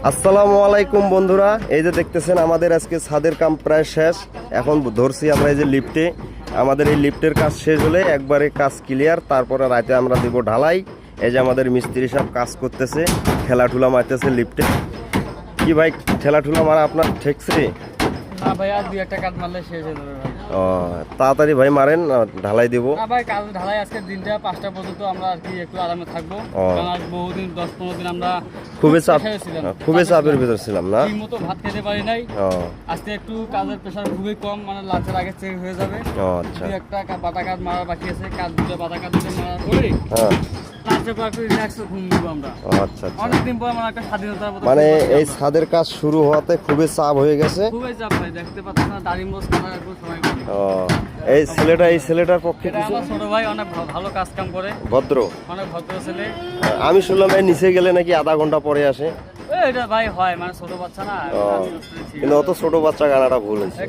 আসসালামু আলাইকুম বন্ধুরা, এই যে দেখতেছেন আমাদের আজকে ছাদের কাম প্রায় শেষ। এখন ধরছি আমরা এই যে লিফটে। আমাদের এই লিফটের কাজ শেষ হলে একবারে কাজ ক্লিয়ার। তারপরে রাতে আমরা দেব ঢালাই। এই যে আমাদের মিস্ত্রি সব কাজ করতেছে, ঠেলাঠুলা মারতেছে লিফটে। কি ভাই, ঠেলাঠুলা মারা আপনার ঠেকছে? না ভাই, আর 2-1টা কাজ মারলে শেষ হয়ে যাবে ভাই। ও তাড়াতাড়ি ভাই মারেন, ঢালাই দেব। না ভাই, কাজ ঢালাই আজকে দিনটা 5টা পর্যন্ত আমরা আর কি একটু আরামে থাকবো। কারণ আজ বহুদিন 10-15 দিন আমরা খুবই চাপের ভিতর ছিলাম না, ঠিকমতো ভাত খেতে পারি নাই। আজকে একটু কাজের প্রেশার খুবই কম, মানে লাঞ্চের আগে চেক হয়ে যাবে। আচ্ছা, 2-1টা বাটা কাজ মারা বাকি আছে, কাজ দুটো বাটা কাজ দুটো মারার পরে তারপর একটু রিল্যাক্স ঘুম দিব আমরা। আচ্ছা, অনেকদিন পর মানে একটা স্বাধীনতার মতো মানে এই ছাদের কাজ শুরু হওয়াতে খুবই চাপ হয়ে গেছে। খুবই চাপ ভাই, দেখতে পাচ্ছেন না, দাড়ি মোজ কাটার একটু সময় পাই। এই ছেলেটার পক্ষে আমার ছোট ভাই অনেক ভালো কাজ কাম করে, ভদ্র, অনেক ভদ্র ছেলে। আমি শুনলাম এই নিচে গেলে নাকি আধা ঘন্টা পরে আসে। এটা ভাই হয়, মানে ছোট বাচ্চা না, কিন্তু অত ছোট বাচ্চা গানাটা ভুল হয়েছে।